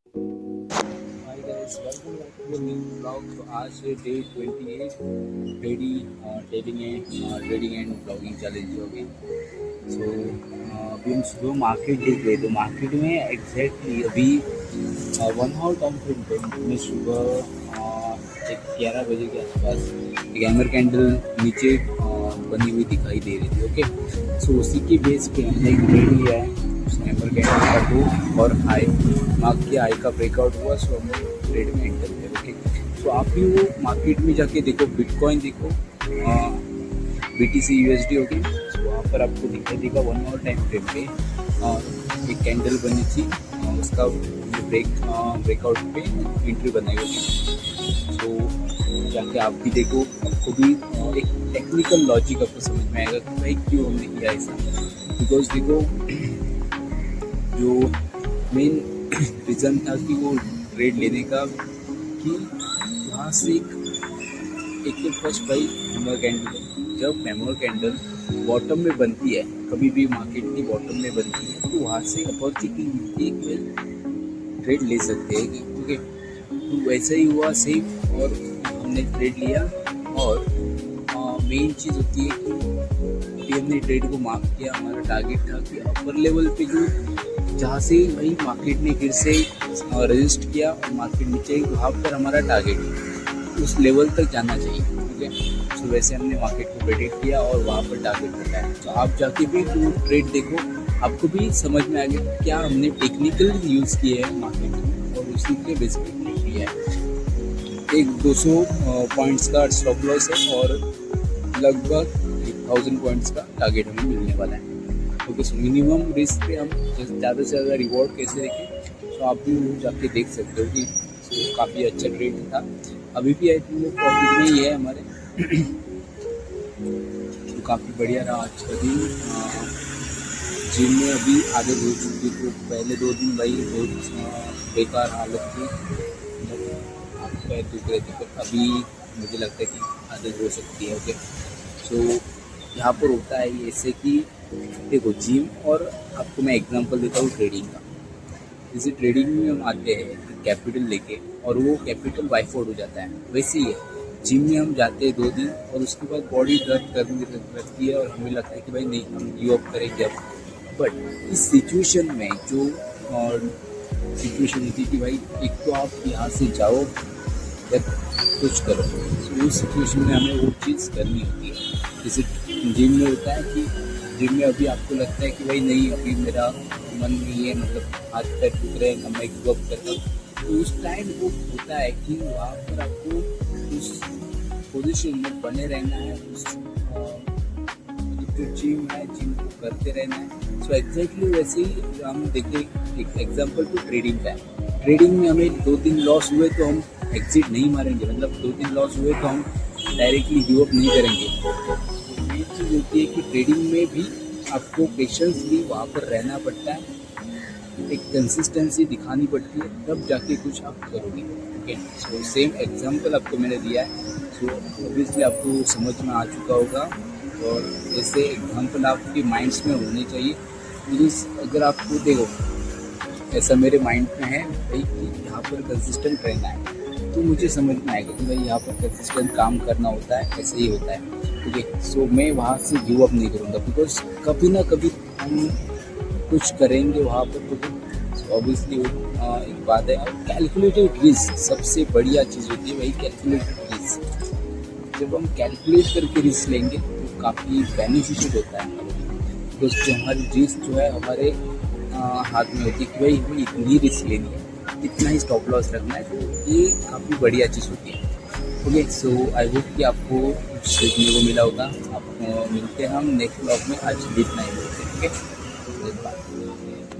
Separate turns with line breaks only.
Hi guys, welcome back to new blog. तो आज है day 28 trading and blogging challenge होगी। सो अभी हम सुबह मार्केट देख रहे, तो मार्केट में एग्जैक्टली अभी 1 आवर टाइम फ्रेम पे मैं सुबह एक 11 बजे के आसपास एक एमर कैंडल नीचे बनी हुई दिखाई दे रही थी। ओके, सो उसी के बेस पे हमने एक ट्रेड लिया है। उस एमर कैंडल का लो और हाई मार्क किया, हाई का ब्रेकआउट हुआ, सो हमने ट्रेड में एंटर किया। ओके, सो आप भी वो मार्केट में जाके देखो, बिटकॉइन देखो, BTC USD हो गई, सो वहाँ पर आपको दिखाई देगा 1 आवर टाइम फ्रेम पे एक कैंडल बनी थी, उसका ब्रेकआउट पे एंट्री बनाई होगी। तो जाके आप भी देखो, आपको भी एक टेक्निकल लॉजिक आपको समझ में आएगा कि भाई क्यों हमने किया ऐसा। बिकॉज देखो, जो मेन रीज़न था कि वो ट्रेड लेने का, कि वहाँ से एक तो फर्स्ट भाई हैमर कैंडल, जब हैमर कैंडल बॉटम में बनती है, कभी भी मार्केट की बॉटम में बनती है, तो वहाँ से अपॉर्चुनिटी मिलती है कि ट्रेड ले सकते हैं। ओके, तो वैसा ही हुआ सेम, और हमने ट्रेड लिया। और मेन चीज़ होती है कि हमने ट्रेड को मार्क किया। हमारा टारगेट था कि अपर लेवल पे जो जहाँ से भाई मार्केट ने फिर से रजिस्ट किया और मार्केट नीचे, वहाँ पर हमारा टारगेट उस लेवल तक जाना चाहिए। ओके, तो वैसे हमने मार्केट को प्रेडिक्ट किया और वहाँ पर टारगेट बताया। तो आप जाके भी वो ट्रेड देखो, आपको भी समझ में आ गया क्या हमने टेक्निकल यूज़ किए हैं मार्केट में, और उसी के बेस पे ट्रेड किया है। एक 200 पॉइंट्स का स्टॉप लॉस है और लगभग 1000 पॉइंट्स का टारगेट हमें मिलने वाला है। ओके, सो मिनिमम रिस्क पे हम ज़्यादा से ज़्यादा रिवॉर्ड कैसे देखें, तो आप भी वो जाके देख सकते हो कि काफ़ी अच्छा ट्रेड था। अभी भी आई थिंक वो प्रॉफिट में ही है हमारे। तो काफ़ी बढ़िया रहा आज का दिन। जिम में अभी आदत हो चुकी, तो पहले 2 दिन भाई बहुत बेकार हालत थी, हाथ पैर दुख रहे थे, पर अभी मुझे लगता है कि आदत हो सकती है। ओके, सो यहाँ पर होता है ऐसे कि देखो, जिम और आपको मैं एग्जांपल देता हूँ ट्रेडिंग का। जैसे ट्रेडिंग में हम आते हैं कैपिटल लेके, और वो कैपिटल वाइफ आउट हो जाता है, वैसे ही है जिम में हम जाते हैं 2 दिन और उसके बाद बॉडी दर्द करने लगती है और हमें लगता है कि भाई नहीं, हम गिव अप करेंगे अब। बट इस सिचुएशन में जो सिचुएशन होती है कि भाई एक तो आप यहाँ से जाओ या कुछ करो, तो उस सिचुएशन में हमें वो चीज़ करनी होती है। जैसे जिम में होता है कि जिम में अभी आपको लगता है कि भाई नहीं, अभी मेरा मन नहीं है, मतलब हाथ पैर टूट रहे हैं, मैं गिव अप करता हूँ, तो उस टाइम वो होता है कि वहाँ पर आपको उस पोजीशन में बने रहना है, उस जो जिम है, जिम को करते रहना है। सो एग्जैक्टली वैसे ही हम देखें, एक एग्जांपल तो ट्रेडिंग का है। ट्रेडिंग में हमें 2 दिन लॉस हुए तो हम एग्जिट नहीं मारेंगे, मतलब 2 दिन लॉस हुए तो हम डायरेक्टली गिव अप नहीं करेंगे। तो मेन चीज़ होती है कि ट्रेडिंग में भी आपको पेशेंसली वहाँ पर रहना पड़ता है, एक कंसिस्टेंसी दिखानी पड़ती है, तब जाके कुछ आप करोगे। ओके, सो सेम एग्जांपल आपको मैंने दिया है, सो ऑब्वियसली आपको समझ में आ चुका होगा, और ऐसे एग्जांपल आपके माइंड्स में होने चाहिए। प्लीज़, अगर आपको देखो ऐसा मेरे माइंड में है भाई कि यहाँ पर कंसिस्टेंट रहना है, तो मुझे समझ में आएगा कि भाई यहाँ पर कंसिस्टेंट काम करना होता है, ऐसे ही होता है। ओके, सो मैं वहाँ से गिव अप नहीं करूँगा, बिकॉज कभी ना कभी हम कुछ करेंगे वहाँ पर। तो ऑब्वियसली एक बात है, कैलकुलेटेड रिस्क सबसे बढ़िया चीज़ होती है भाई, कैलकुलेटेड रिस्क। जब हम कैलकुलेट करके रिस्क लेंगे तो काफ़ी बेनिफिशियल होता है हमारे लिए, बिकॉज जो हमारी रिस्क जो है हमारे हाथ में होती है कि भाई हमें इतनी रिस्क लेनी है, इतना ही स्टॉप लॉस रखना है, तो ये काफ़ी बढ़िया चीज़ होती है। ओके, सो आई होप कि आपको कुछ सीखने को मिला होगा। आप मिलते हैं हम नेक्स्ट ब्लॉग में। आज इतना ही मिलते हैं। ओके, धन्यवाद।